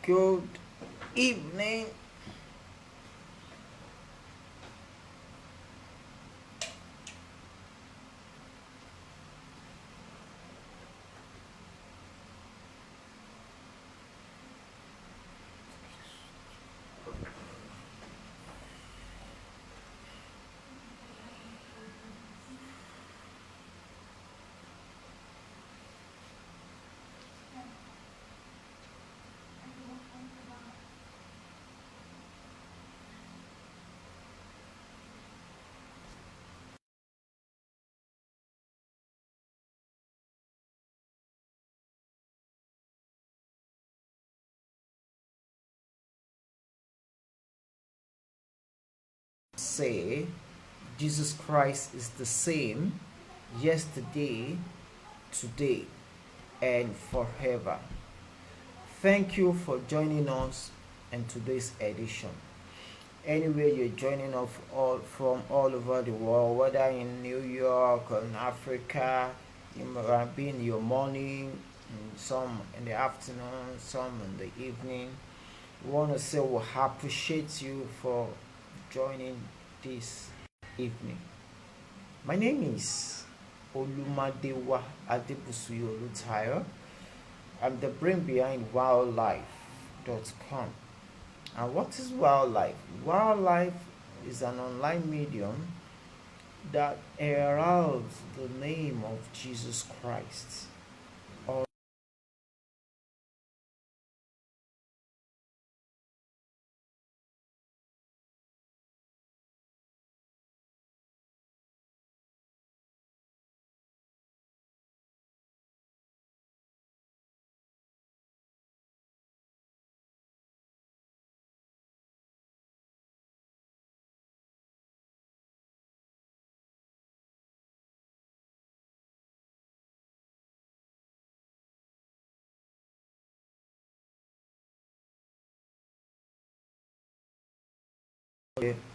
Good evening. Say Jesus Christ is the same yesterday, today, and forever. Thank you for joining us in today's edition. Anywhere you're joining us from all over the world, whether in New York or in Africa, you might be in your morning, some in the afternoon, some in the evening. We want to say we appreciate you for joining this evening. My name is Olumadewa Adebusuyo Olutayo. I'm the brain behind Waohlife.com. And what is Waohlife? Waohlife is an online medium that heralds the name of Jesus Christ.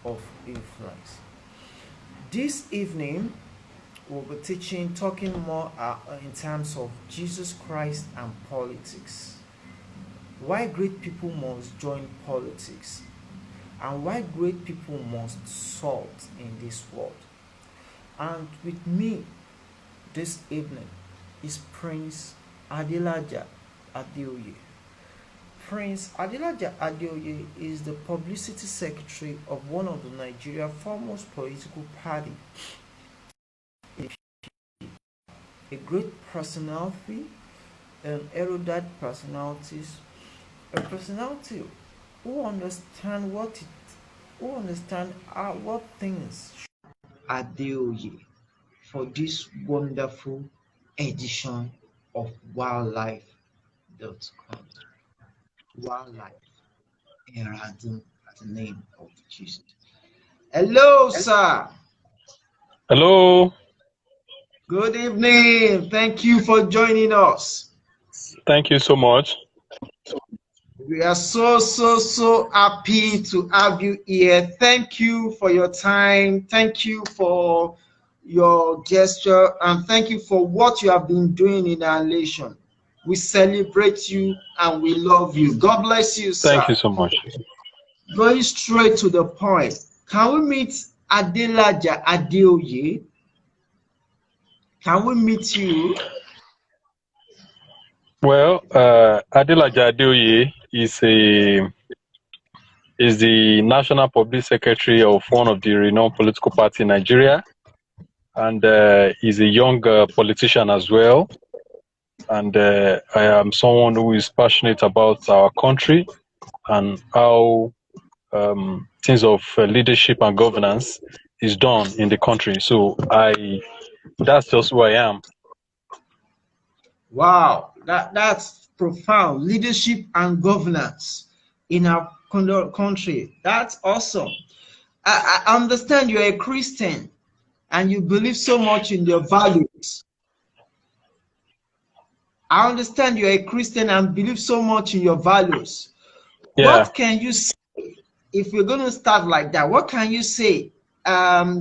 Of influence. This evening, we'll be talking more in terms of Jesus Christ and politics. Why great people must join politics, and why great people must salt in this world. And with me this evening is Prince Adelaja Adeoye. Prince Adelaja Adeoye is the publicity secretary of one of the Nigeria's foremost political party, a great personality, an erudite personalities, a personality who understand what things Adeoye for this wonderful edition of Waohlife.com. Waohlife, heralding the name of Jesus. Hello, sir. Hello. Good evening. Thank you for joining us. Thank you so much. We are so happy to have you here. Thank you for your time. Thank you for your gesture, and thank you for what you have been doing in our nation. We celebrate you and we love you. God bless you, sir. Thank you so much. Going straight to the point, can we meet Adelaja Adeoye? Can we meet you? Well, Adelaja Adeoye is the National Public Secretary of one of the renowned political party in Nigeria, and is a young politician as well. And I am someone who is passionate about our country and how things of leadership and governance is done in the country. So that's just who I am. Wow, that's profound. Leadership and governance in our country. That's awesome. I understand you're a Christian and you believe so much in your values. I understand you're a Christian and believe so much in your values. Yeah. What can you say, if we're going to start like that, what can you say,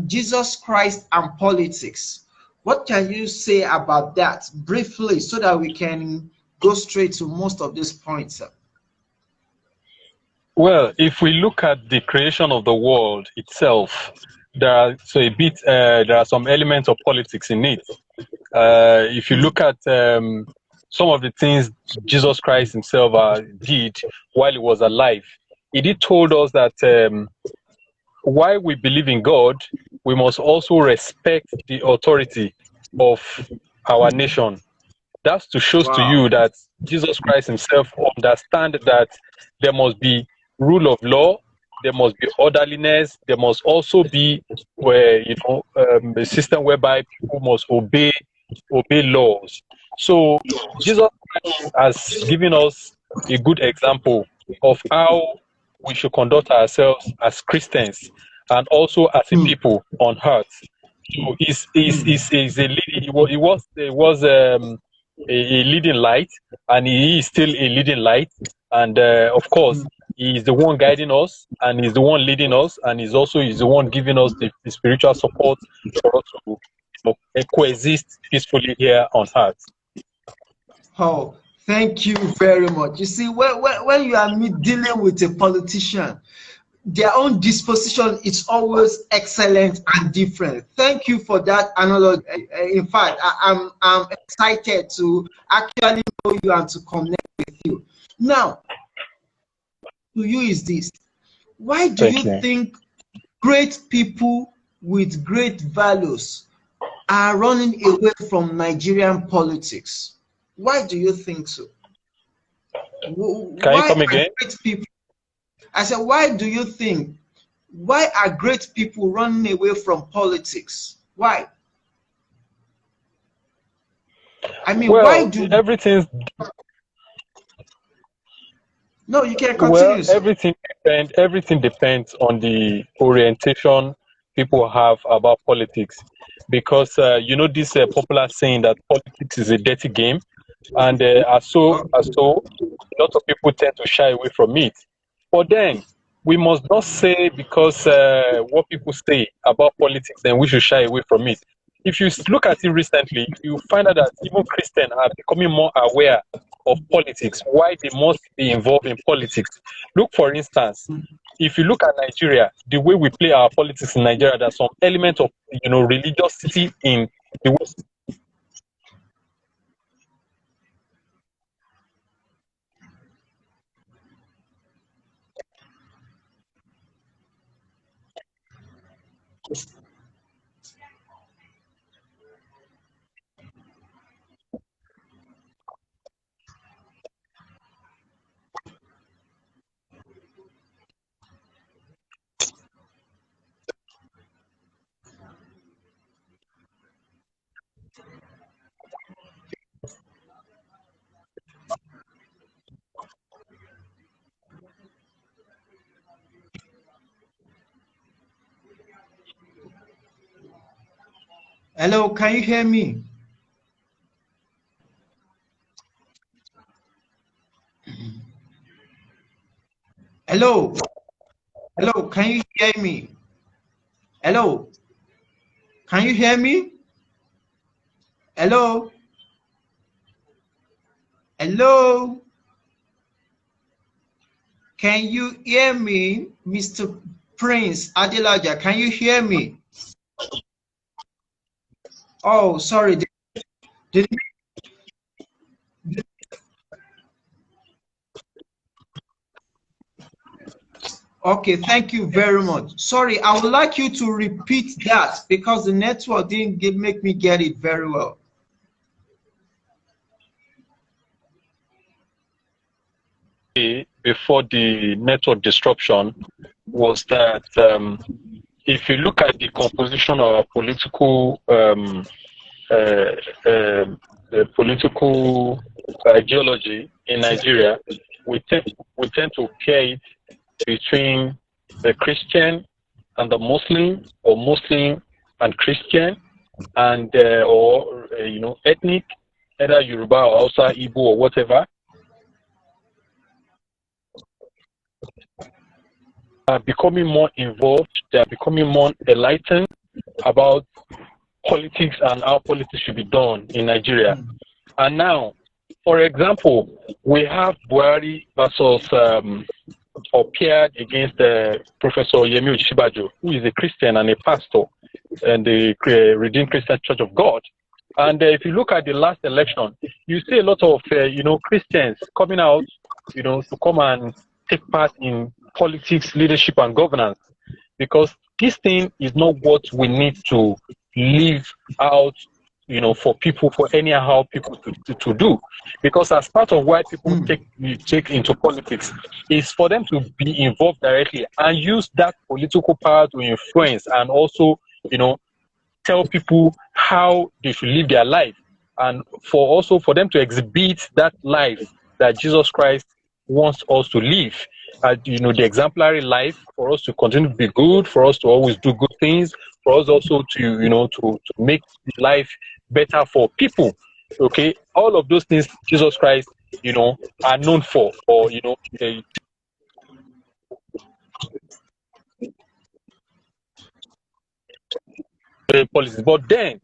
Jesus Christ and politics? What can you say about that briefly so that we can go straight to most of these points? Well, if we look at the creation of the world itself, there are some elements of politics in it. If you look at some of the things Jesus Christ himself did while he was alive, he did told us that while we believe in God, we must also respect the authority of our nation. That's to show to Wow. you that Jesus Christ himself understand that there must be rule of law, there must be orderliness, there must also be a system whereby people must obey laws. So Jesus Christ has given us a good example of how we should conduct ourselves as Christians and also as a people on earth. So he's a leading, he was a leading light, and he is still a leading light. And of course, he is the one guiding us, and he's the one leading us, and he's the one giving us the spiritual support for us to coexist peacefully here on earth. Oh, thank you very much. You see, when you are dealing with a politician, their own disposition is always excellent and different. Thank you for that analogy. In fact, I'm excited to actually know you and to connect with you. Now, to you is this: why do you think great people with great values are running away from Nigerian politics? Why do you think so? Can you come again? Great people, I said, why do you think, why are great people running away from politics? Why? I mean, well, why do everything's no, you can continue, sir. everything depends on the orientation people have about politics, because this popular saying that politics is a dirty game, and as a lot of people tend to shy away from it. But then we must not say because what people say about politics, then we should shy away from it. If you look at it recently, you find out that even Christians are becoming more aware of politics, why they must be involved in politics. Look, for instance, if you look at Nigeria, the way we play our politics in Nigeria, there's some element of religiosity in the way. Hello, can you hear me? Hello, hello, can you hear me? Hello, can you hear me? Hello, hello, can you hear me, Mr. Prince Adelaja? Can you hear me? Oh, sorry. Did Okay, thank you very much. Sorry, I would like you to repeat that because the network didn't make me get it very well. Before the network disruption was that if you look at the composition of our political ideology in Nigeria, we tend to pair it between the Christian and the Muslim, or Muslim and Christian, and ethnic, either Yoruba or Hausa, Igbo or whatever, are becoming more involved. They are becoming more enlightened about politics and how politics should be done in Nigeria. And now, for example, we have Buhari versus appeared against Professor Yemi Oshibajo, who is a Christian and a pastor in the Redeemed Christian Church of God. And if you look at the last election, you see a lot of Christians coming out, to come and take part in politics, leadership, and governance, because this thing is not what we need to live out, for people, for anyhow people to do. Because as part of why people take into politics is for them to be involved directly and use that political power to influence and also, tell people how they should live their life, and for them to exhibit that life that Jesus Christ wants us to live. The exemplary life, for us to continue to be good, for us to always do good things, for us also to to make life better for people. Okay, all of those things Jesus Christ are known for, or policies. But then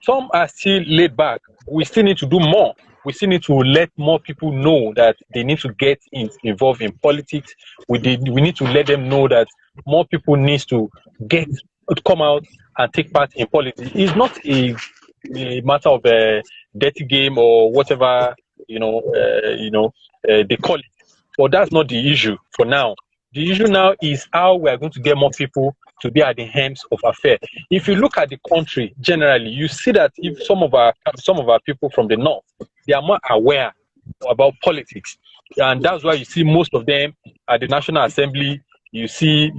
some are still laid back. We still need to do more. We still need to let more people know that they need to get involved in politics. We need to let them know that more people need to come out and take part in politics. It's not a matter of a dirty game or whatever they call it. But that's not the issue for now. The issue now is how we are going to get more people to be at the helms of affairs. If you look at the country generally, you see that if some of our people from the north, they are more aware about politics, and that's why you see most of them at the National Assembly. You see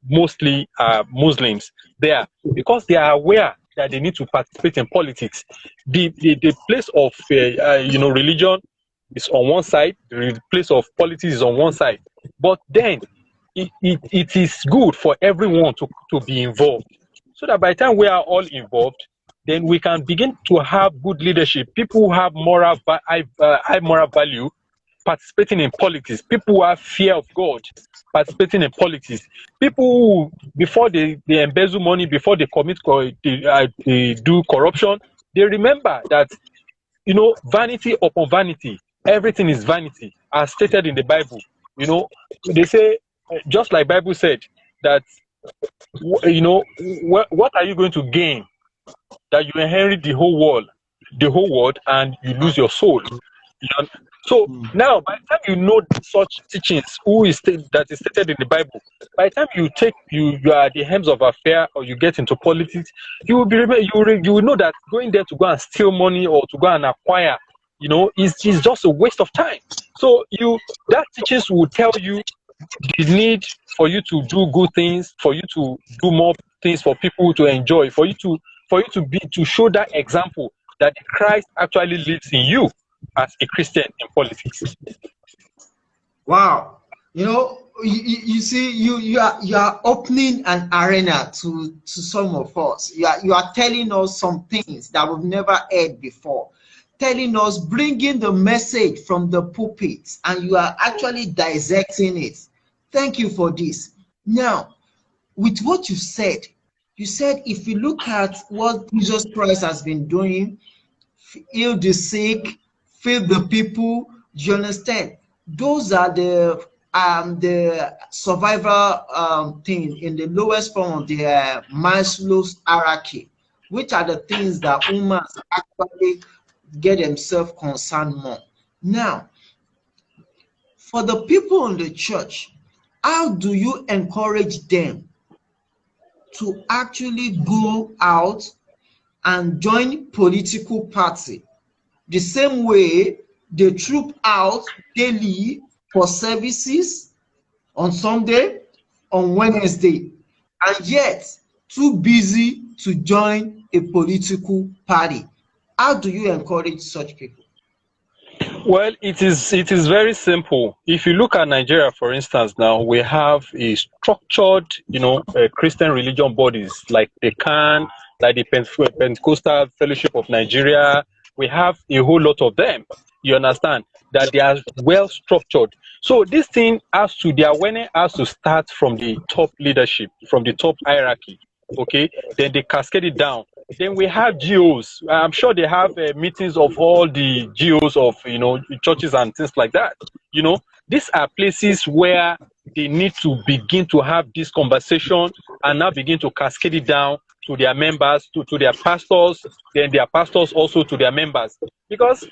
mostly Muslims there, because they are aware that they need to participate in politics. The place of religion is on one side, the place of politics is on one side, but then it is good for everyone to be involved, so that by the time we are all involved, then we can begin to have good leadership. People who have high moral value participating in politics. People who have fear of God participating in politics. People who, before they embezzle money, before they commit they do corruption, they remember that vanity upon vanity, everything is vanity, as stated in the Bible. They say, just like Bible said, that what are you going to gain that you inherit the whole world and you lose your soul? So now, by the time you know such teachings, that is stated in the Bible, by the time you are at the helms of affair, or you get into politics, you will know that going there to go and steal money or to go and acquire, is just a waste of time. So that teachings will tell you the need for you to do good things, for you to do more things for people to enjoy, for you to show that example that Christ actually lives in you as a Christian in politics. Wow. You see, you are opening an arena to some of us. You are telling us some things that we've never heard before, telling us, bringing the message from the pulpit, and you are actually dissecting it. Thank you for this. Now, with what you said if you look at what Jesus Christ has been doing, heal the sick, feed the people, do you understand? Those are the survival thing in the lowest form of the Maslow's hierarchy, which are the things that humans actually get themselves concerned more. Now, for the people in the church, how do you encourage them to actually go out and join political party the same way they troop out daily for services on Sunday, on Wednesday, and yet too busy to join a political party? How do you encourage such people? Well, it is very simple. If you look at Nigeria, for instance, now we have a structured, Christian religion bodies like the CAN, like the Pentecostal Fellowship of Nigeria. We have a whole lot of them. You understand that they are well structured. So this thing the awareness has to start from the top leadership, from the top hierarchy. Okay, then they cascade it down. Then we have GOs. I'm sure they have meetings of all the GOs of churches and things like that. These are places where they need to begin to have this conversation and now begin to cascade it down to their members, to their pastors, then their pastors also to their members. Because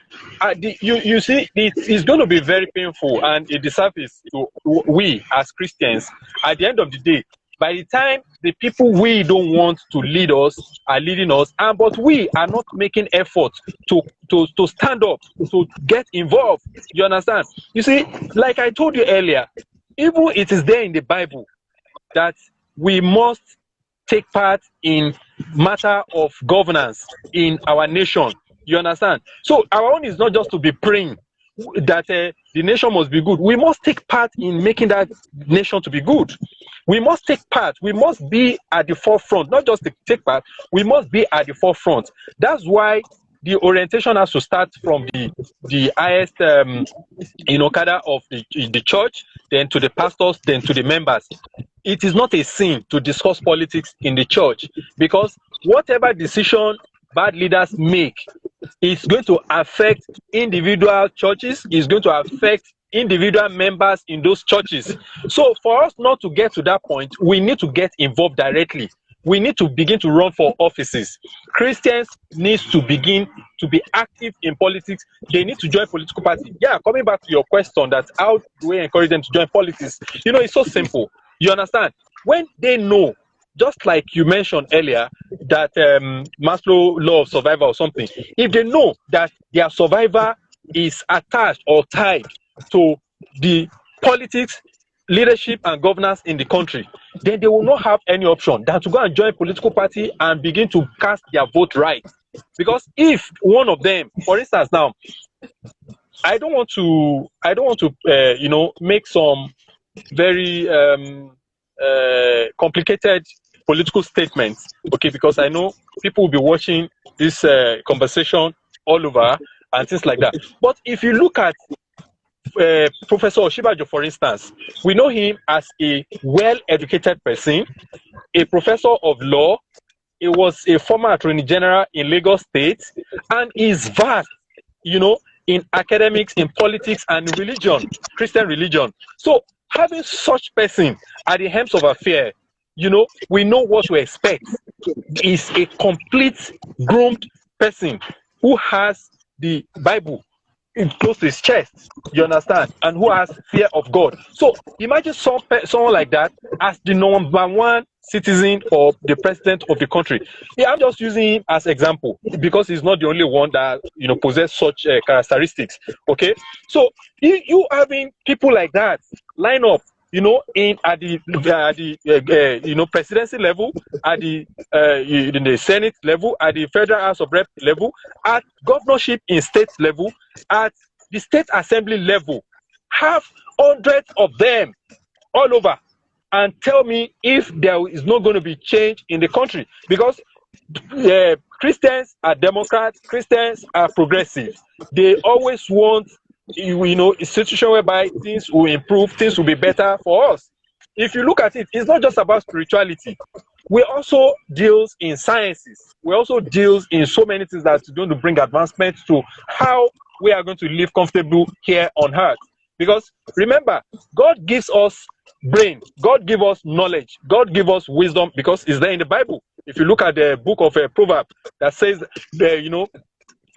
you see, it's going to be very painful, and it deserves to we as Christians. At the end of the day, by the time the people we don't want to lead us are leading us, but we are not making effort to stand up, to get involved. You understand? You see, like I told you earlier, even it is there in the Bible that we must take part in matter of governance in our nation. You understand? So our own is not just to be praying that the nation must be good. We must take part in making that nation to be good. We must take part. We must be at the forefront. Not just to take part, we must be at the forefront. That's why the orientation has to start from the highest cadre of the church, then to the pastors, then to the members. It is not a sin to discuss politics in the church, because whatever decision bad leaders make is going to affect individual churches, is going to affect individual members in those churches. So for us not to get to that point, we need to get involved directly. We need to begin to run for offices. Christians need to begin to be active in politics. They need to join political parties. Yeah, coming back to your question that how do we encourage them to join politics? You know, it's so simple. You understand? When they know, just like you mentioned earlier, that Maslow law of survival or something, if they know that their survivor is attached or tied to the politics, leadership and governance in the country, then they will not have any option than to go and join a political party and begin to cast their vote right. Because if one of them, for instance, now, I don't want to make some very complicated political statements, okay, because I know people will be watching this conversation all over and things like that. But if you look at Professor Oshibajo, for instance, we know him as a well-educated person, a professor of law. He was a former attorney general in Lagos State, and is vast, in academics, in politics, and religion, Christian religion. So having such person at the helms of affairs, we know what to expect. Is a complete groomed person who has the Bible close to his chest, you understand, and who has fear of God. So imagine someone like that as the number one citizen or the president of the country. Yeah, I'm just using him as example because he's not the only one that possess such characteristics. Okay, so you having people like that line up, at the presidency level, at the in the Senate level, at the Federal House of Rep level, at governorship in state level, at the state assembly level, have hundreds of them all over, and tell me if there is not going to be change in the country. Because Christians are Democrats, Christians are progressives. They always want a situation whereby things will improve, things will be better for us. If you look at it, it's not just about spirituality. We also deals in sciences. We also deals in so many things that's going to bring advancement to how we are going to live comfortable here on earth. Because remember, God gives us brain, God gives us knowledge, God gives us wisdom, because it's there in the Bible. If you look at the book of Proverbs that says,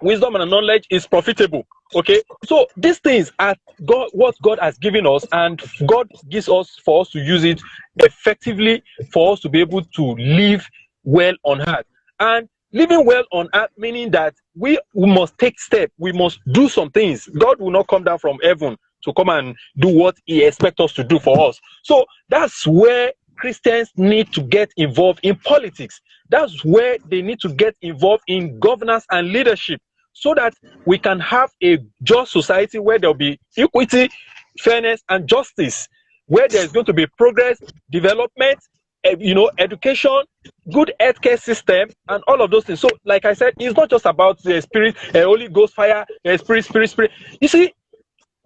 wisdom and knowledge is profitable. Okay, so these things are what God has given us, and God gives us for us to use it effectively, for us to be able to live well on earth. And living well on earth meaning that we must take steps, we must do some things. God will not come down from heaven to come and do what He expects us to do for us. So that's where Christians need to get involved in politics. That's where they need to get involved in governance and leadership, so that we can have a just society where there will be equity, fairness, and justice, where there is going to be progress, development, education, good healthcare system, and all of those things. So, like I said, it's not just about the spirit, Holy Ghost fire, spirit. You see,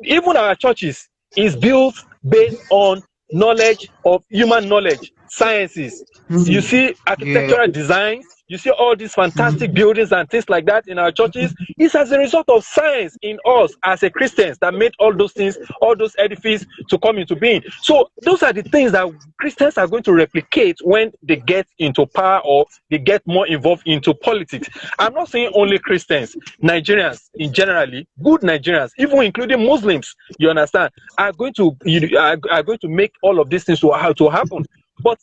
even our churches is built based on knowledge of human knowledge, sciences, you Hmm. see Yeah. architectural designs, you see all these fantastic buildings and things like that in our churches. It's as a result of science in us as a Christians that made all those things, all those edifices to come into being. So those are the things that Christians are going to replicate when they get into power or they get more involved into politics. I'm not saying only Christians, Nigerians in generally, good Nigerians, even including Muslims, you understand, are going to are going to make all of these things to happen. But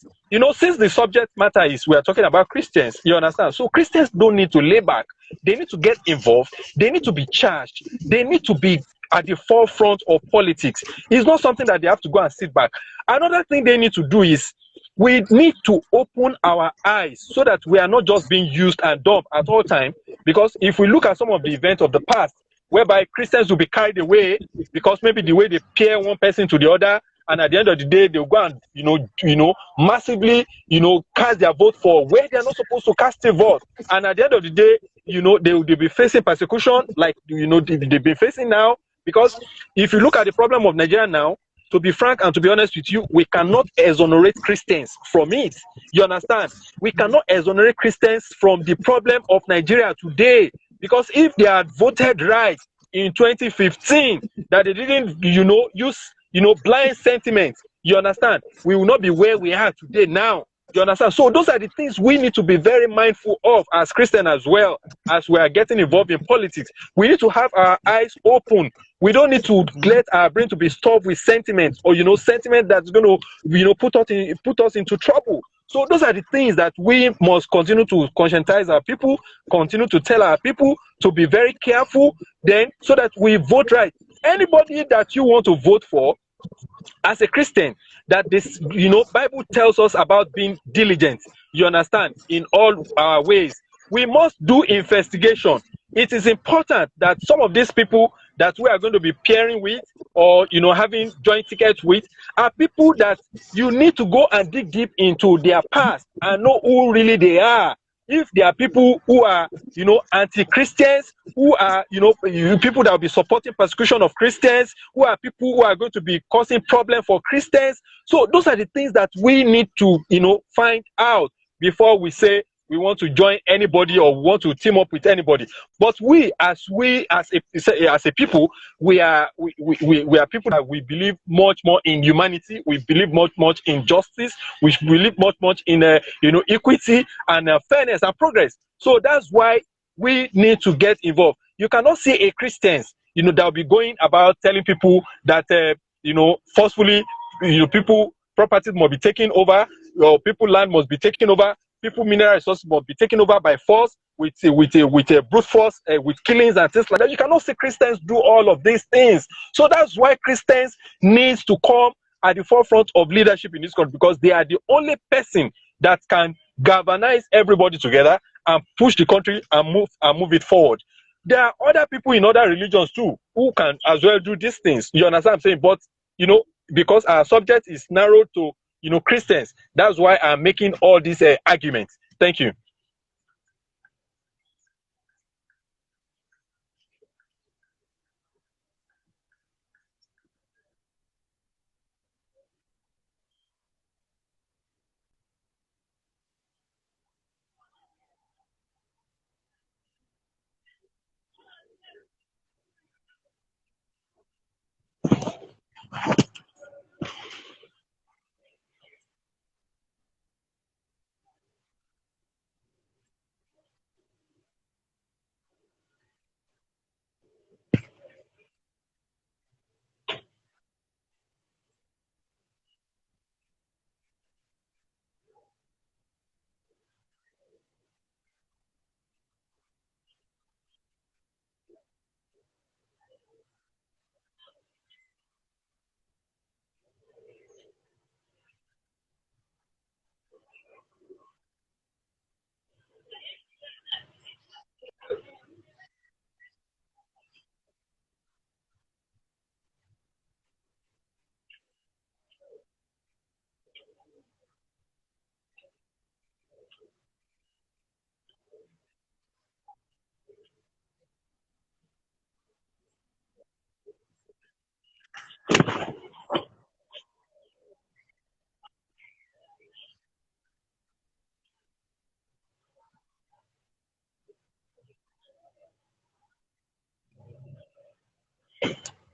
since the subject matter is we are talking about Christians, you understand? So Christians don't need to lay back. They need to get involved. They need to be charged. They need to be at the forefront of politics. It's not something that they have to go and sit back. Another thing they need to do is we need to open our eyes so that we are not just being used and dumped at all time. Because if we look at some of the events of the past, whereby Christians will be carried away because maybe the way they pair one person to the other, and at the end of the day they'll go and massively cast their vote for where they're not supposed to cast a vote, and at the end of the day they'll be facing persecution like they've been facing now. Because if you look at the problem of Nigeria now, to be frank and to be honest with you, we cannot exonerate Christians from it. You understand? We cannot exonerate Christians from the problem of Nigeria today, because if they had voted right in 2015, that they didn't use blind sentiment, you understand, we will not be where we are today now. You understand? So those are the things we need to be very mindful of as Christians, as well as we are getting involved in politics. We need to have our eyes open. We don't need to let our brain to be stuffed with sentiment, or sentiment that's going to put us into trouble. So those are the things that we must continue to conscientize our people, continue to tell our people to be very careful, then so that we vote right. Anybody that you want to vote for as a Christian, that this Bible tells us about being diligent, you understand, in all our ways. We must do investigation. It is important that some of these people that we are going to be pairing with, or having joint tickets with, are people that you need to go and dig deep into their past and know who really they are. If there are people who are anti-Christians, who are people that will be supporting persecution of Christians, who are people who are going to be causing problem for Christians, so those are the things that we need to find out before we say we want to join anybody or want to team up with anybody. But we as a people, we are people that we believe much more in humanity. We believe much in justice. We believe much in equity and fairness and progress. So that's why we need to get involved. You cannot see a Christians that will be going about telling people that forcefully people properties must be taken over, or people land must be taken over, people mineral resources must be taken over by force, with a brute force, with killings and things like that. You cannot see Christians do all of these things. So that's why Christians needs to come at the forefront of leadership in this country, because they are the only person that can galvanize everybody together and push the country and move it forward. There are other people in other religions too who can as well do these things. You understand what I'm saying? But because our subject is narrowed to Christians, that's why I'm making all these arguments. Thank you.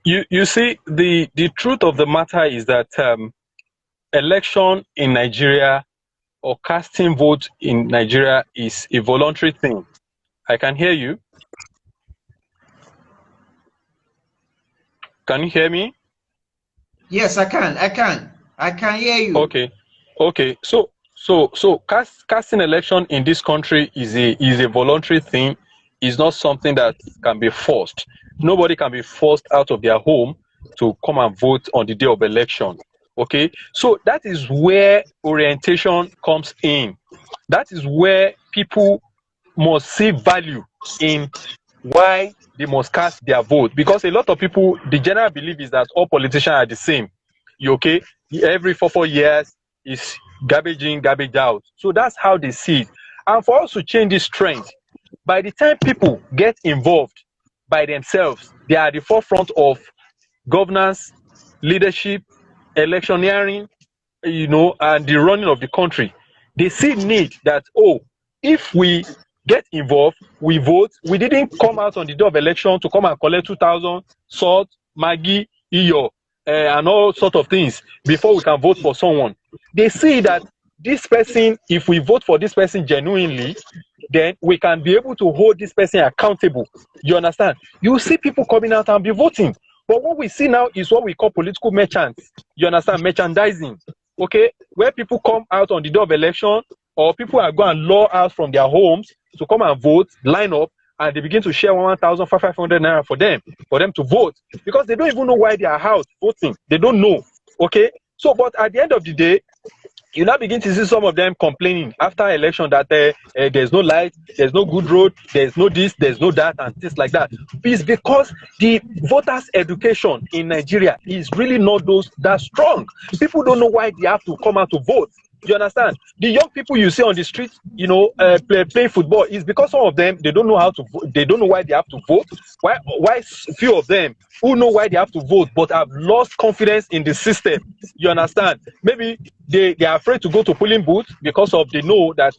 You see, the truth of the matter is that election in Nigeria or casting vote in Nigeria is a voluntary thing. I can hear you. Can you hear me? Yes, I can. I can hear you. Okay. So casting election in this country is a voluntary thing. It's not something that can be forced. Nobody can be forced out of their home to come and vote on the day of election. Okay, so that is where orientation comes in. That is where people must see value in why they must cast their vote, because a lot of people, the general belief is that all politicians are the same. Okay, every 4 years is garbage in, garbage out. So that's how they see it. And for us to change this trend, by the time people get involved by themselves, they are at the forefront of governance, leadership, electioneering, and the running of the country. They see need that, oh, if we get involved, we vote. We didn't come out on the day of election to come and collect 2,000 salt, Maggi, iyo, and all sort of things before we can vote for someone. They see that this person, if we vote for this person genuinely, then we can be able to hold this person accountable. You understand? You see people coming out and be voting. But what we see now is what we call political merchants. You understand? Merchandising. Okay? Where people come out on the day of election, or people are going and lure out from their homes to come and vote, line up, and they begin to share 1,500 naira for them to vote, because they don't even know why they are out voting. They don't know. Okay? So, but at the end of the day, you now begin to see some of them complaining after election that there's no light, there's no good road, there's no this, there's no that, and things like that. It's because the voters' education in Nigeria is really not that strong. People don't know why they have to come out to vote. You understand? The young people you see on the street, playing football, is because some of them, they don't know how to vote. They don't know why they have to vote. Why few of them who know why they have to vote but have lost confidence in the system. You understand? Maybe they are afraid to go to polling booth because of they know that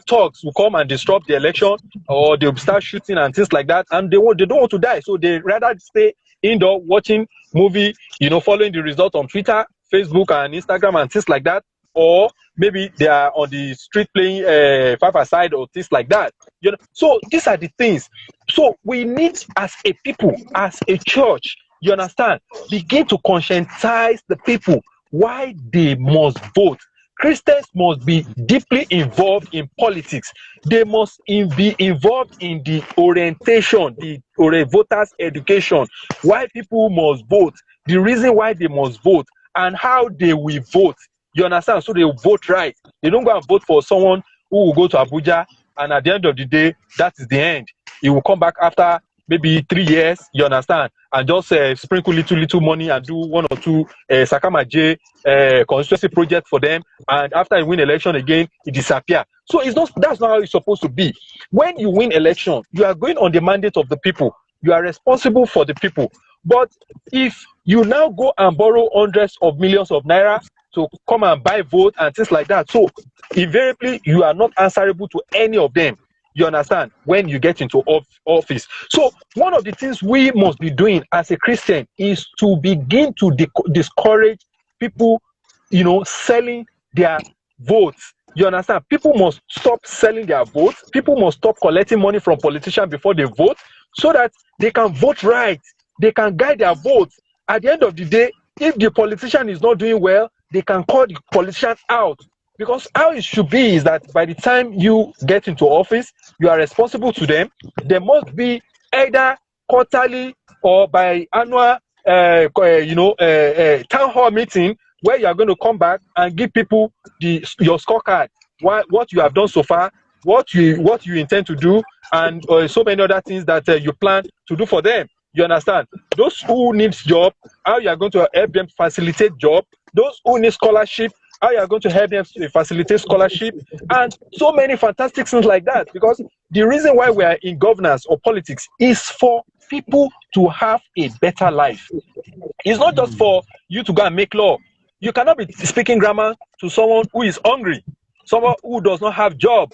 thugs will come and disrupt the election, or they'll start shooting and things like that, and they don't want to die, so they rather stay indoor watching movie, following the result on Twitter, Facebook, and Instagram, and things like that. Or maybe they are on the street playing five-a-side or things like that. So these are the things. So we need, as a people, as a church, you understand, begin to conscientize the people why they must vote. Christians must be deeply involved in politics. They must be involved in the orientation, the voters' education, why people must vote, the reason why they must vote, and how they will vote. You understand? So they will vote right. They don't go and vote for someone who will go to Abuja, and at the end of the day, that is the end. He will come back after maybe 3 years, you understand, and just sprinkle little money and do one or two Sakama J constituency project for them, and after you win election again, it disappear. So that's not how it's supposed to be. When you win election, you are going on the mandate of the people. You are responsible for the people. But if you now go and borrow hundreds of millions of naira to come and buy vote and things like that, so invariably you are not answerable to any of them. You understand? When you get into office. So one of the things we must be doing as a Christian is to begin to discourage people, selling their votes. You understand? People must stop selling their votes. People must stop collecting money from politicians before they vote, so that they can vote right. They can guide their votes. At the end of the day, if the politician is not doing well, they can call the politician out. Because how it should be is that by the time you get into office, you are responsible to them. There must be either quarterly or by annual, town hall meeting, where you are going to come back and give people your scorecard, what you have done so far, what you intend to do, and so many other things that you plan to do for them. You understand? Those who need job, how you are going to help them facilitate job. Those who need scholarship, how you are going to help them facilitate scholarship, and so many fantastic things like that. Because the reason why we are in governance or politics is for people to have a better life. It's not just for you to go and make law. You cannot be speaking grammar to someone who is hungry, someone who does not have job.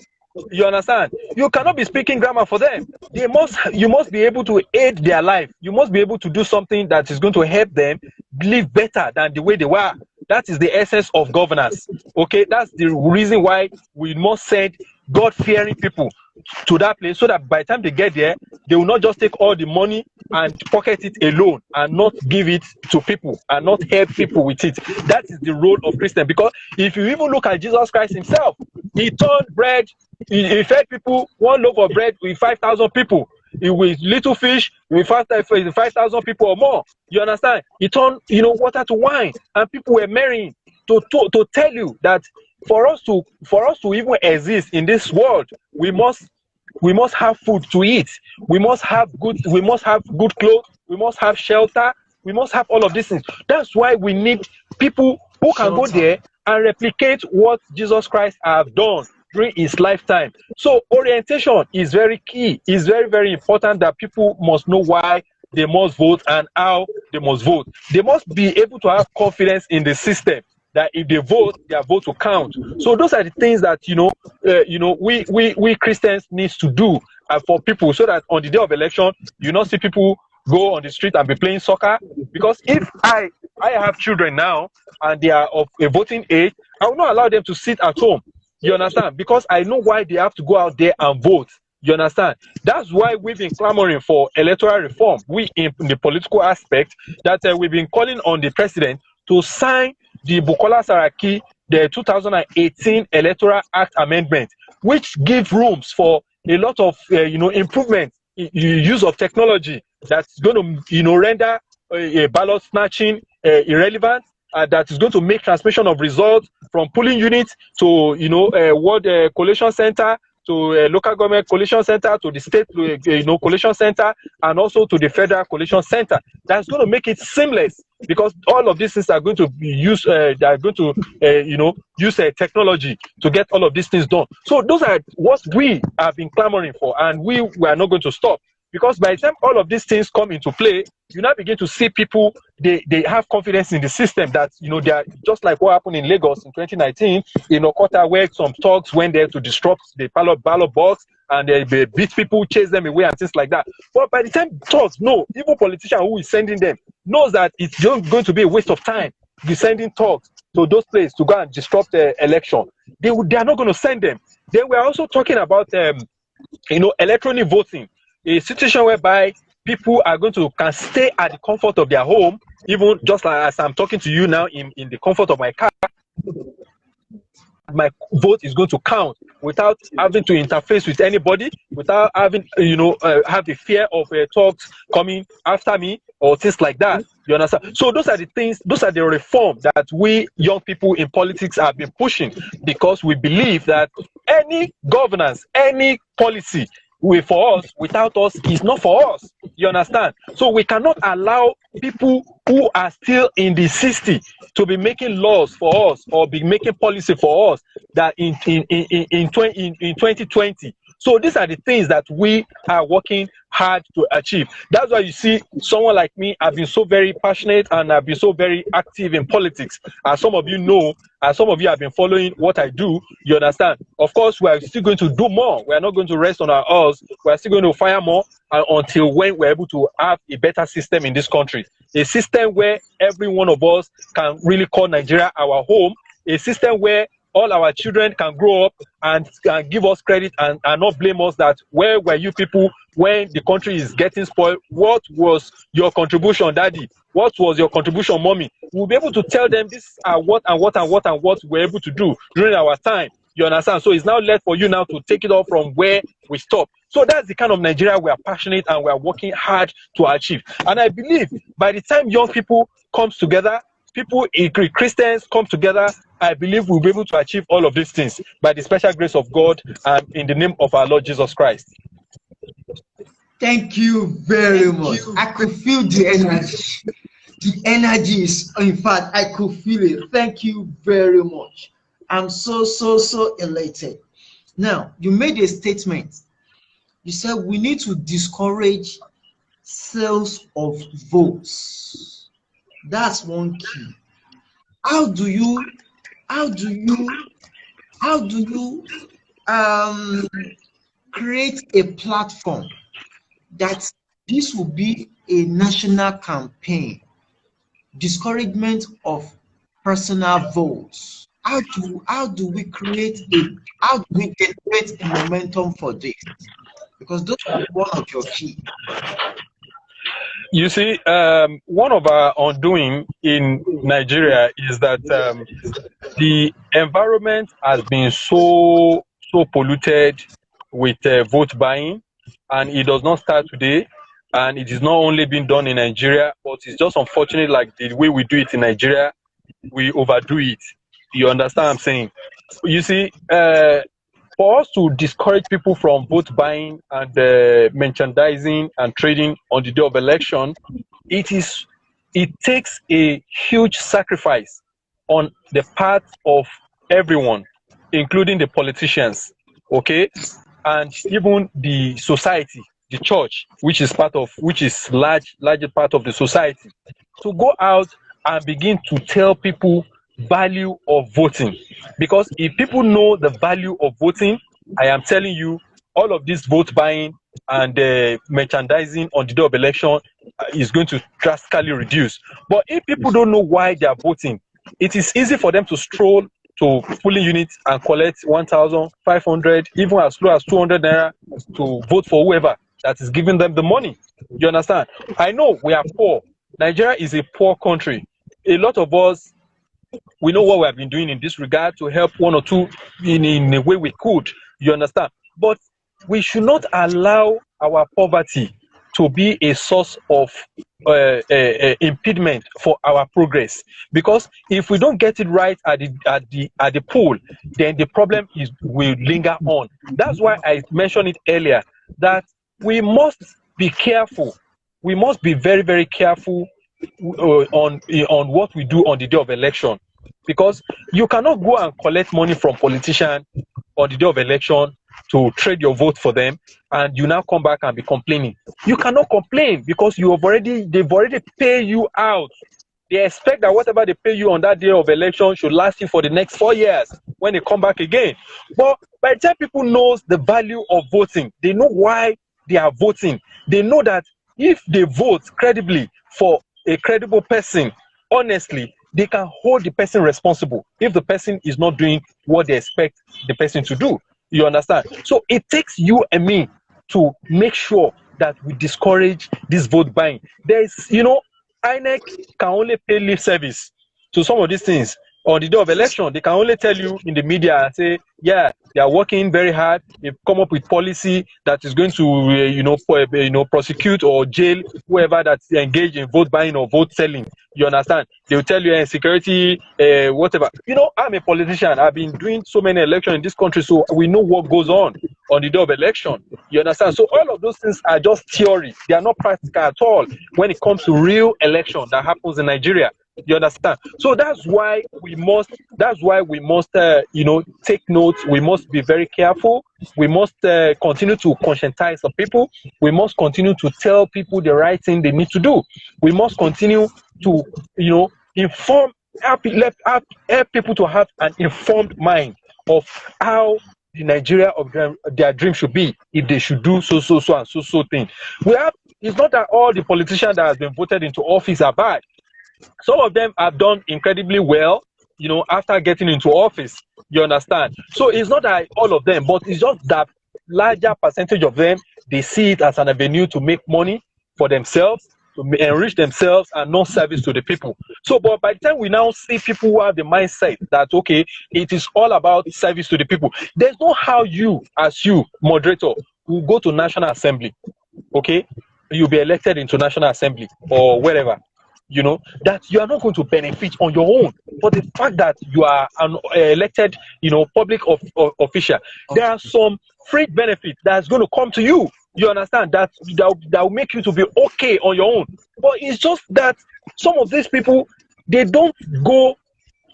You understand? You cannot be speaking grammar for them. You must be able to aid their life. You must be able to do something that is going to help them live better than the way they were. That is the essence of governance. Okay, that's the reason why we must send God-fearing people to that place, so that by the time they get there, they will not just take all the money and pocket it alone and not give it to people and not help people with it. That is the role of Christian. Because if you even look at Jesus Christ himself, he turned bread, he fed people one loaf of bread with 5,000 people. With little fish, with 5,000 people or more. You understand? He turned, water to wine, and people were marrying. To tell you that for us to even exist in this world, we must have food to eat. We must have good clothes. We must have shelter. We must have all of these things. That's why we need people who can go there and replicate what Jesus Christ have done during his lifetime. So orientation is very key. It's very, very important that people must know why they must vote and how they must vote. They must be able to have confidence in the system, that if they vote, their vote will count. So those are the things that we Christians needs to do for people, so that on the day of election, you not see people go on the street and be playing soccer. Because if I have children now and they are of a voting age, I will not allow them to sit at home. You understand? Because I know why they have to go out there and vote. You understand? That's why we've been clamoring for electoral reform. We in the political aspect, that we've been calling on the president to sign the Bukola Saraki, the 2018 Electoral Act Amendment, which give rooms for a lot of improvement in use of technology that's going to render ballot snatching irrelevant. That is going to make transmission of results from polling units to ward collation center, to local government collation center, to the state collation center, and also to the federal collation center. That's going to make it seamless, because all of these things are going to be used. They are going to use technology to get all of these things done. So those are what we have been clamoring for, and we are not going to stop. Because by the time all of these things come into play, you now begin to see people, they have confidence in the system, that they are just like what happened in Lagos in 2019 in Okota, where some thugs went there to disrupt the ballot box, and they beat people, chase them away and things like that. But by the time thugs know, even politician who is sending them knows that it's just going to be a waste of time be sending thugs to those places to go and disrupt the election. They are not going to send them. Then we are also talking about electronic voting, a situation whereby people are going to can stay at the comfort of their home, even just like as I'm talking to you now in the comfort of my car. My vote is going to count without having to interface with anybody, without having have the fear of thugs coming after me or things like that. You understand? So those are the things, those are the reforms that we young people in politics have been pushing, because we believe that any governance, any policy for us, without us, is not for us. You understand? So we cannot allow people who are still in the 60 to be making laws for us or be making policy for us that in 2020. So these are the things that we are working hard to achieve. That's why you see someone like me, I've been so very passionate and I've been so very active in politics. As some of you know, as some of you have been following what I do, you understand. Of course, we are still going to do more. We are not going to rest on our oars. We are still going to fire more until when we're able to have a better system in this country. A system where every one of us can really call Nigeria our home. A system where all our children can grow up and give us credit and not blame us that where were you people when the country is getting spoiled? What was your contribution, daddy? What was your contribution, mommy? We'll be able to tell them this are what we're able to do during our time. You understand? So it's now left for you now to take it off from where we stop. So that's the kind of Nigeria we are passionate and we are working hard to achieve. And I believe by the time young people comes together, people, Christians come together, I believe we'll be able to achieve all of these things by the special grace of God and in the name of our Lord Jesus Christ. Thank you very much. I could feel the energy. The energy is, in fact, I could feel it. Thank you very much. I'm so elated. Now, you made a statement. You said we need to discourage sales of votes. That's one key. How do you um, create a platform that this will be a national campaign, discouragement of personal votes. How do we generate a momentum for this? Because those are one of your key. You see, one of our undoing in Nigeria is that the environment has been so polluted with vote buying, and it does not start today. And it is not only being done in Nigeria, but it's just unfortunate, like the way we do it in Nigeria, we overdo it. You understand what I'm saying? You see, for us to discourage people from vote buying and merchandising and trading on the day of election, it takes a huge sacrifice on the part of everyone, including the politicians, okay, and even the society, the church, which is larger part of the society, to go out and begin to tell people value of voting. Because if people know the value of voting, I am telling you, all of this vote buying and merchandising on the day of election is going to drastically reduce. But if people don't know why they are voting, it is easy for them to stroll to polling units and collect 1,500, even as low as 200 naira to vote for whoever that is giving them the money. You understand? I know we are poor. Nigeria is a poor country. A lot of us, we know what we have been doing in this regard to help one or two in a way we could. You understand? But we should not allow our poverty to be a source of impediment for our progress. Because if we don't get it right at the poll, then the problem will linger on. That's why I mentioned it earlier that we must be careful. We must be very, very careful on what we do on the day of election, because you cannot go and collect money from politicians on the day of election to trade your vote for them, and you now come back and be complaining. You cannot complain because they've already paid you out. They expect that whatever they pay you on that day of election should last you for the next 4 years when they come back again. But by the time people knows the value of voting, they know why they are voting. They know that if they vote credibly for a credible person, honestly, they can hold the person responsible if the person is not doing what they expect the person to do. You understand? So it takes you and me to make sure that we discourage this vote buying. INEC can only pay lip service to some of these things. On the day of election, they can only tell you in the media and say, yeah, they are working very hard. They've come up with policy that is going to, prosecute or jail whoever that's engaged in vote buying or vote selling. You understand? They'll tell you security, whatever. I'm a politician. I've been doing so many elections in this country, so we know what goes on the day of election. You understand? So all of those things are just theory. They are not practical at all when it comes to real election that happens in Nigeria. You understand? So that's why we must take notes. We must be very careful. We must continue to conscientize the people. We must continue to tell people the right thing they need to do. We must continue to inform, help people to have an informed mind of how the Nigeria of their dream should be, if they should do so and so thing. It's not that all the politicians that have been voted into office are bad. Some of them have done incredibly well, after getting into office. You understand? So it's not that all of them, but it's just that larger percentage of them, they see it as an avenue to make money for themselves, to enrich themselves, and not service to the people. So, but by the time we now see people who have the mindset that, okay, it is all about service to the people, there's no how you, as moderator, will go to National Assembly, okay? You'll be elected into National Assembly or wherever. That you are not going to benefit on your own. But the fact that you are an elected, public official, there are some free benefit that's going to come to you. You understand? That will make you to be okay on your own. But it's just that some of these people, they don't go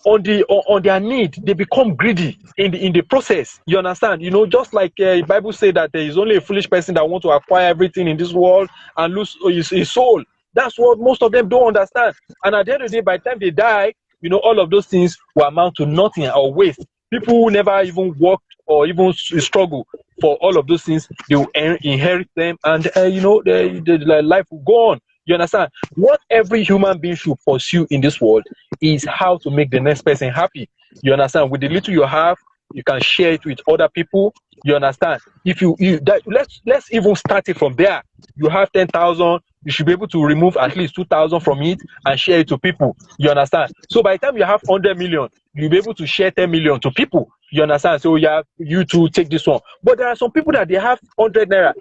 on their need. They become greedy in the process. You understand? Just like the Bible says that there is only a foolish person that wants to acquire everything in this world and lose his soul. That's what most of them don't understand. And at the end of the day, by the time they die, all of those things will amount to nothing or waste. People who never even worked or even struggle for all of those things, they will inherit them, and the life will go on. You understand? What every human being should pursue in this world is how to make the next person happy. You understand? With the little you have, you can share it with other people. You understand? If let's even start it from there. You have 10,000, you should be able to remove at least 2,000 from it and share it to people. You understand? So by the time you have 100 million, you'll be able to share 10 million to people. You understand? So you to take this one. But there are some people that they have 100 naira,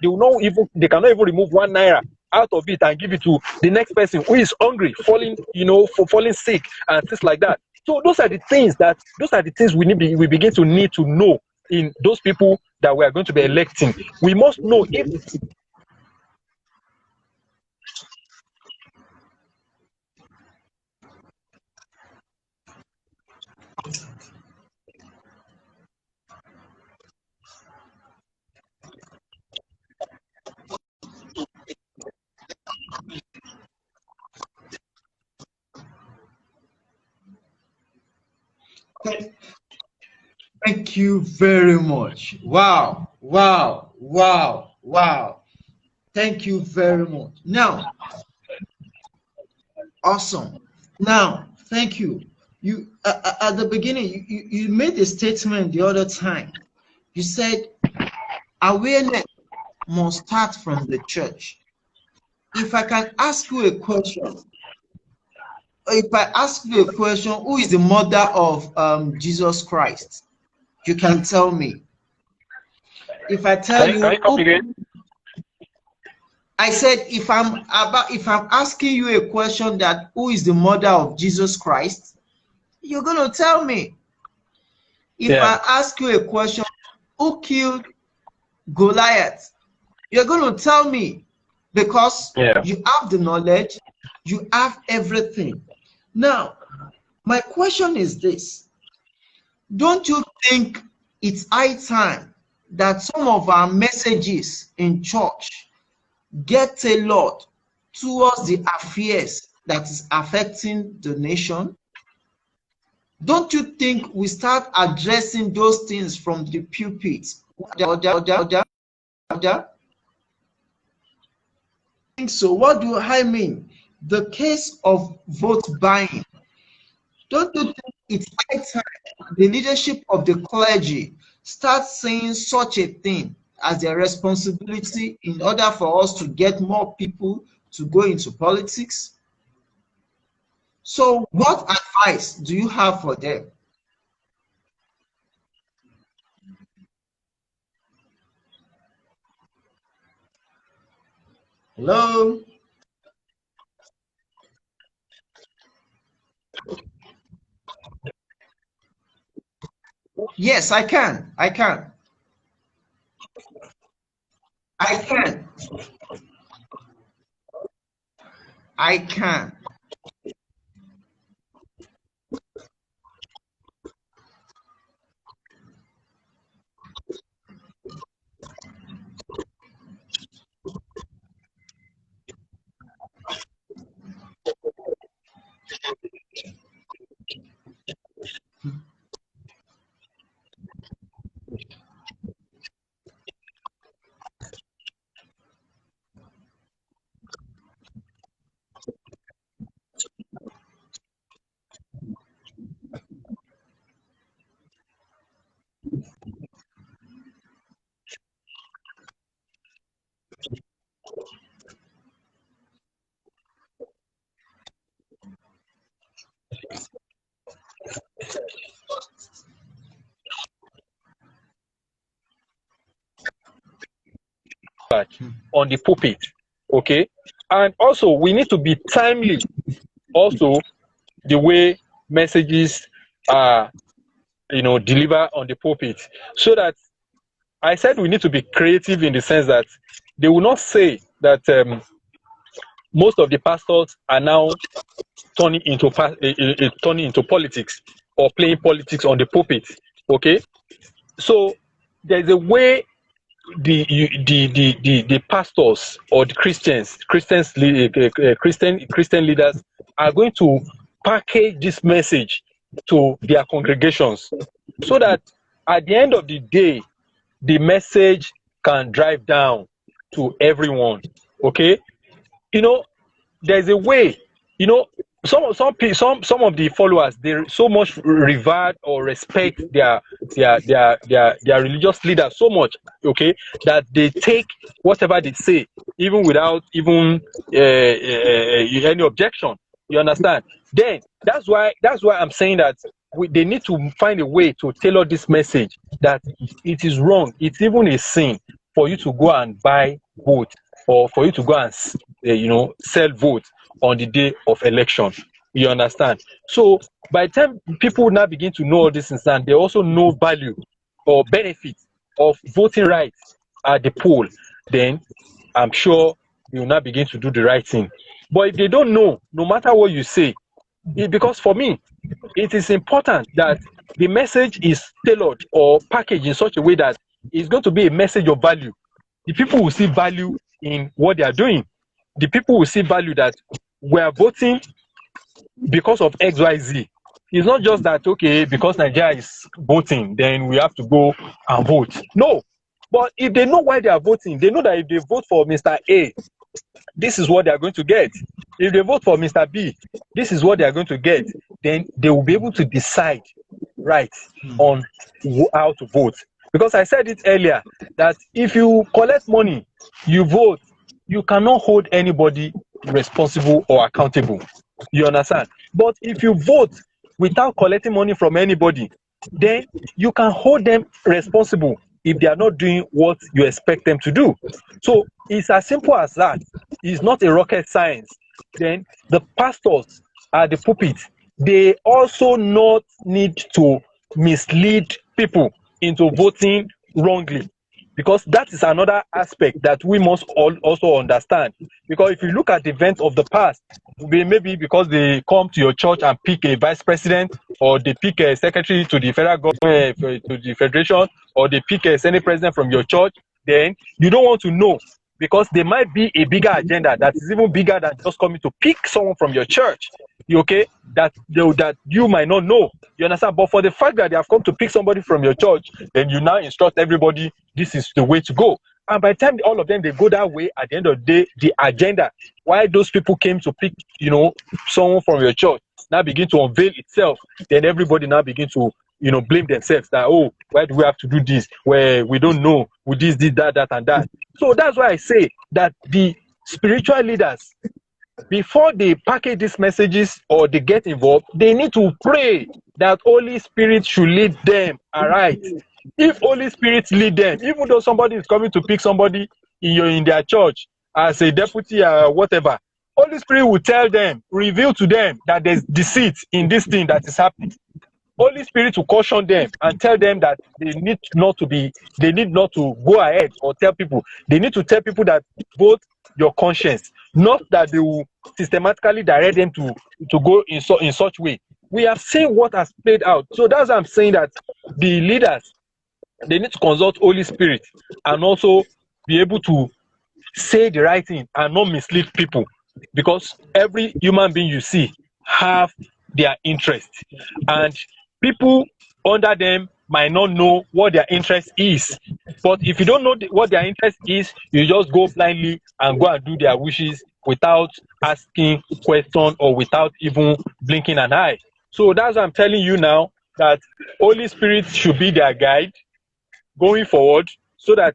they cannot even remove 1 naira out of it and give it to the next person who is hungry, falling sick and things like that. So those are the things we begin to need to know in those people that we are going to be electing. We must know if Thank you very much. Wow, wow, wow, wow. Thank you very much. Now, awesome. Now, thank you. You at the beginning, you made a statement the other time. You said awareness must start from the church. If I can ask you a question, who is the mother of Jesus Christ? You can tell me. If I tell you, I said if I'm asking you a question that who is the mother of Jesus Christ, you're gonna tell me. If I ask you a question, who killed Goliath, you're gonna tell me, because you have the knowledge, you have everything. Now, my question is this: don't you think it's high time that some of our messages in church get a lot towards the affairs that is affecting the nation? Don't you think we start addressing those things from the pulpit? So what do I mean? The case of vote buying. Don't you think it's high time the leadership of the clergy start saying such a thing as their responsibility in order for us to get more people to go into politics? So what advice do you have for them? Hello? Yes, I can. I can. I can. I can. on the pulpit, okay? And also we need to be timely also the way messages are delivered on the pulpit, so that I said we need to be creative in the sense that they will not say that most of the pastors are now turning into politics or playing politics on the pulpit, okay? So there's a way the pastors or the Christian leaders are going to package this message to their congregations, so that at the end of the day, the message can drive down to everyone. Okay, there's a way. Some of the followers, they so much revere or respect their religious leaders so much, okay, that they take whatever they say even without even any objection. You understand? Then that's why I'm saying that they need to find a way to tailor this message, that it is wrong, it's even a sin for you to go and buy vote, or for you to go and sell votes on the day of election. You understand? So by the time people now begin to know all this and they also know value or benefit of voting rights at the poll, then I'm sure they will now begin to do the right thing. But if they don't know, no matter what you say, because for me, it is important that the message is tailored or packaged in such a way that it's going to be a message of value. The people will see value in what they are doing. The people will see value that we are voting because of XYZ. It's not just that, okay, because Nigeria is voting, then we have to go and vote. No. But if they know why they are voting, they know that if they vote for Mr. A, this is what they are going to get. If they vote for Mr. B, this is what they are going to get. Then they will be able to decide right on how to vote. Because I said it earlier, that if you collect money, you vote, you cannot hold anybody responsible or accountable. You understand? But if you vote without collecting money from anybody, then you can hold them responsible if they are not doing what you expect them to do. So it's as simple as that. It's not a rocket science. Then the pastors at the pulpit, they also not need to mislead people into voting wrongly, because that is another aspect that we must also understand. Because if you look at the events of the past, maybe because they come to your church and pick a vice president, or they pick a secretary to the federal government, to the federation, or they pick a senate president from your church, then you don't want to know, because there might be a bigger agenda that is even bigger than just coming to pick someone from your church. Okay, that you might not know. You understand? But for the fact that they have come to pick somebody from your church, then you now instruct everybody this is the way to go. And by the time all of them they go that way, at the end of the day, the agenda why those people came to pick someone from your church now begin to unveil itself. Then everybody now begin to blame themselves that, oh, why do we have to do this where we don't know, with this, that and that. So that's why I say that the spiritual leaders, before they package these messages or they get involved, they need to pray that Holy Spirit should lead them. All right. If Holy Spirit lead them, even though somebody is coming to pick somebody in their church as a deputy or whatever, Holy Spirit will tell them, reveal to them that there's deceit in this thing that is happening. Holy Spirit will caution them and tell them that they need not to go ahead or tell people. They need to tell people that vote your conscience, not that they will systematically direct them to go in such way. We have seen what has played out. So that's why I'm saying that the leaders, they need to consult Holy Spirit and also be able to say the right thing and not mislead people, because every human being you see have their interest, and people under them might not know what their interest is. But if you don't know what their interest is, you just go blindly and go and do their wishes without asking questions or without even blinking an eye. So that's what I'm telling you now, that Holy Spirit should be their guide going forward, so that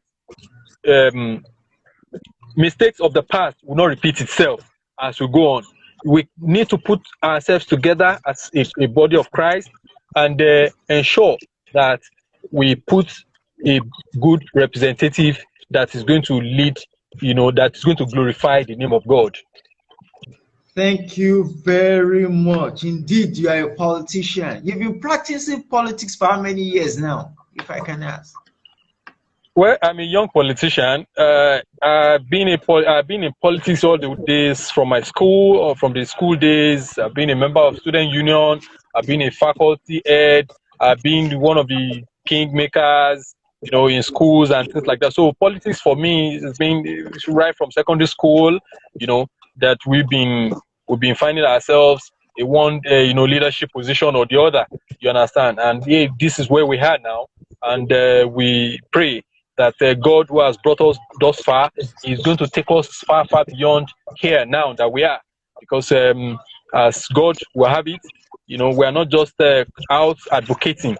mistakes of the past will not repeat itself as we go on. We need to put ourselves together as a body of Christ and ensure that we put a good representative that is going to lead, that is going to glorify the name of God. Thank you very much. Indeed, you are a politician. You've been practicing politics for how many years now, if I can ask? Well, I'm a young politician. I've been in politics all the days from my school or from the school days. I've been a member of student union. I've been a faculty head. I've been one of the kingmakers, in schools and things like that. So politics for me has been right from secondary school. That we've been finding ourselves in one leadership position or the other. You understand? And this is where we are now. and we pray that God, who has brought us thus far, is going to take us far, far beyond here now that we are. Because as God will have it, we are not just out advocating.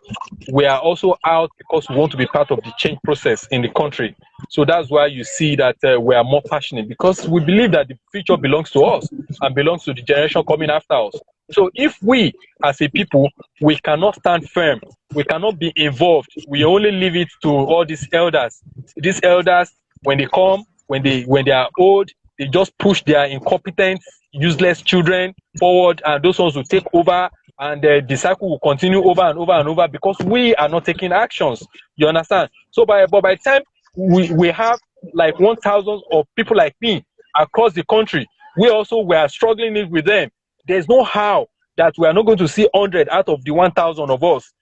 We are also out because we want to be part of the change process in the country. So that's why you see that we are more passionate, because we believe that the future belongs to us and belongs to the generation coming after us. So if we, as a people, we cannot stand firm, we cannot be involved, we only leave it to all these elders. These elders, when they come, when they are old, they just push their incompetent, useless children forward, and those ones will take over, and the cycle will continue over and over and over, because we are not taking actions. You understand? So by the time we have like 1,000 of people like me across the country, we are struggling with them. There's no how that we are not going to see 100 out of the 1,000 of us,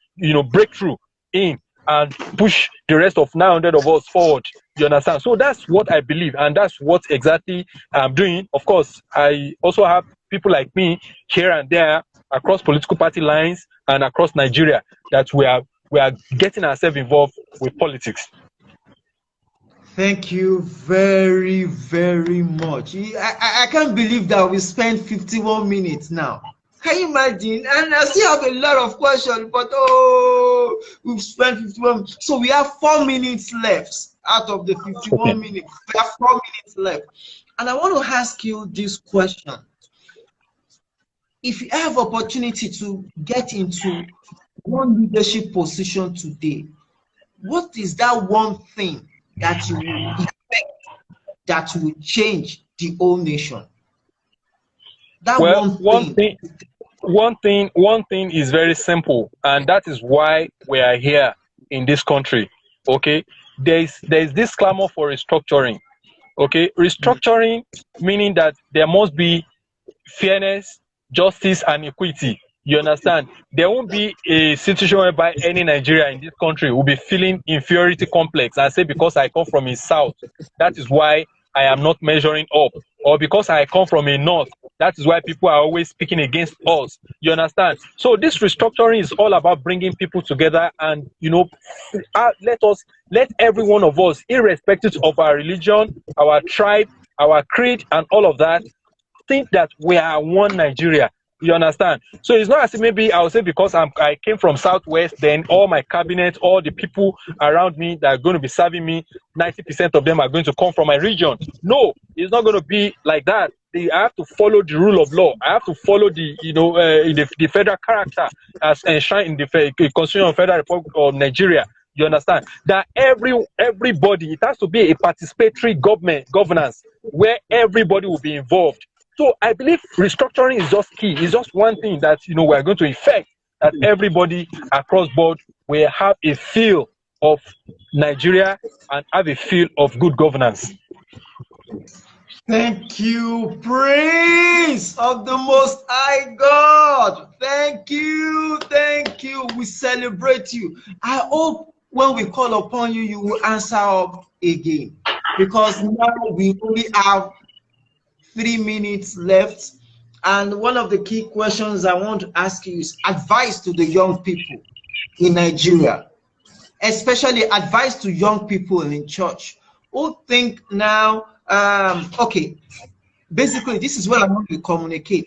break through in and push the rest of 900 of us forward. You understand? So that's what I believe, and that's what exactly I'm doing. Of course, I also have people like me here and there across political party lines and across Nigeria that we are getting ourselves involved with politics. Thank you very, very much. I can't believe that we spent 51 minutes now. Can you imagine? And I still have a lot of questions, but we've spent 51. So we have 4 minutes left out of the 51 minutes. We have 4 minutes left. And I want to ask you this question. If you have opportunity to get into one leadership position today, what is that one thing that you will expect that will change the whole nation? That one thing is very simple, and that is why we are here in this country. Okay, there's this clamor for restructuring. Okay, restructuring meaning that there must be fairness, justice, and equity. You understand? There won't be a situation whereby any Nigerian in this country will be feeling inferiority complex and say, because I come from a south, that is why I am not measuring up, or because I come from a north, that is why people are always speaking against us. You understand? So this restructuring is all about bringing people together, and let every one of us, irrespective of our religion, our tribe, our creed, and all of that, think that we are one Nigeria. You understand? So it's not as if maybe I will say because I came from Southwest, then all my cabinet, all the people around me that are going to be serving me, 90% of them are going to come from my region. No, it's not going to be like that. I have to follow the rule of law. I have to follow the federal character as enshrined in the Constitution of Federal Republic of Nigeria. You understand? That everybody, it has to be a participatory governance where everybody will be involved. So I believe restructuring is just key. It's just one thing that we're going to effect, that everybody across board will have a feel of Nigeria and have a feel of good governance. Thank you, praise of the Most High God. Thank you. We celebrate you. I hope when we call upon you, you will answer up again, because now we only have 3 minutes left, and one of the key questions I want to ask you is advice to the young people in Nigeria, especially advice to young people in church who think now, okay, basically this is what I want to communicate.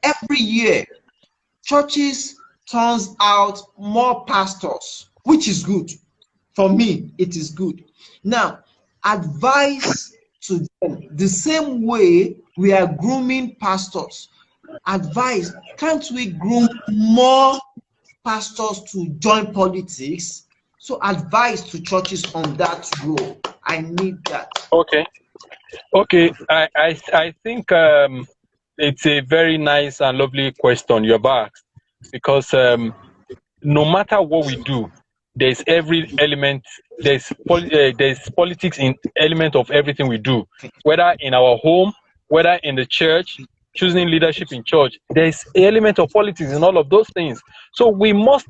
Every year, churches turns out more pastors, which is good. For me, it is good. Now, advice to them, the same way we are grooming pastors. Advice, can't we groom more pastors to join politics? So advice to churches on that role. I need that. Okay. I think it's a very nice and lovely question you've asked, because no matter what we do, there's every element, there's politics in element of everything we do, whether in our home, whether in the church, choosing leadership in church, there's an element of politics in all of those things. So we must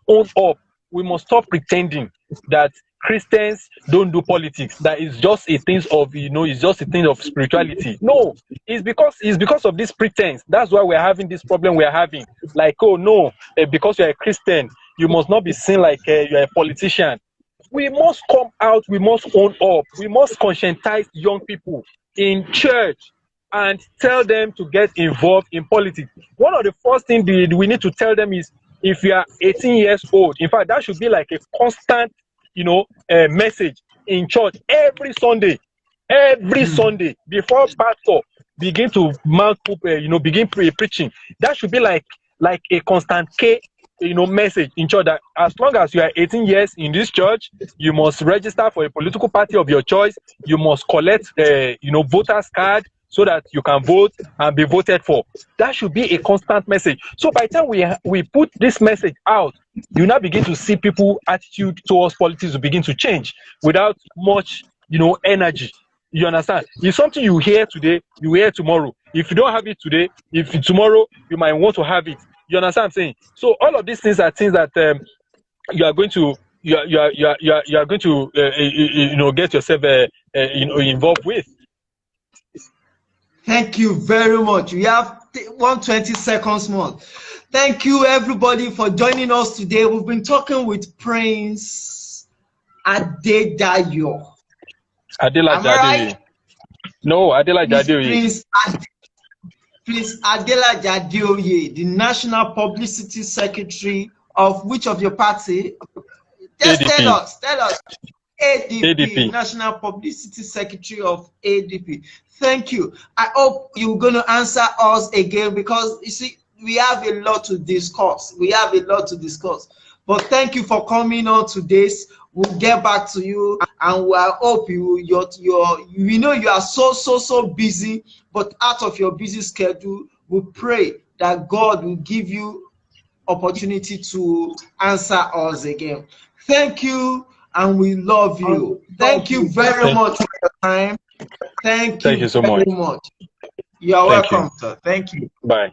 own up. We must stop pretending that Christians don't do politics, that is just a thing of, it's just a thing of spirituality. No, it's because of this pretense. That's why we're having this problem we're having. Like, oh no, because you're a Christian, You must not be seen like you're a politician. We must come out, we must own up, we must conscientize young people in church and tell them to get involved in politics. One of the first things we need to tell them is, if you are 18 years old, in fact, that should be like a constant, message in church every Sunday. Every Sunday, before pastor begin to mount up, begin preaching, that should be like a constant message in church, that as long as you are 18 years in this church, you must register for a political party of your choice. You must collect, voters card so that you can vote and be voted for. That should be a constant message. So by the time we put this message out, you now begin to see people attitude towards politics to begin to change without much, energy. You understand? It's something you hear today, you hear tomorrow. If you don't have it today, if tomorrow you might want to have it. You understand what I'm saying? So all of these things are things that you are going to get yourself involved with. Thank you very much. We have 120 seconds more. Thank you everybody for joining us today. We've been talking with Prince Adelaja. Adelaja. Right? No, Adelaja. Prince Adelaja, the National Publicity Secretary of which of your party? Just ADP. Tell us. ADP, National Publicity Secretary of ADP. Thank you. I hope you're going to answer us again, because you see, we have a lot to discuss. But thank you for coming on to this. We'll get back to you, and I hope we know you are so busy, but out of your busy schedule, we pray that God will give you opportunity to answer us again. Thank you, and we love you. Thank you very much for your time. Thank you so much. You are welcome, sir. Thank you. Bye.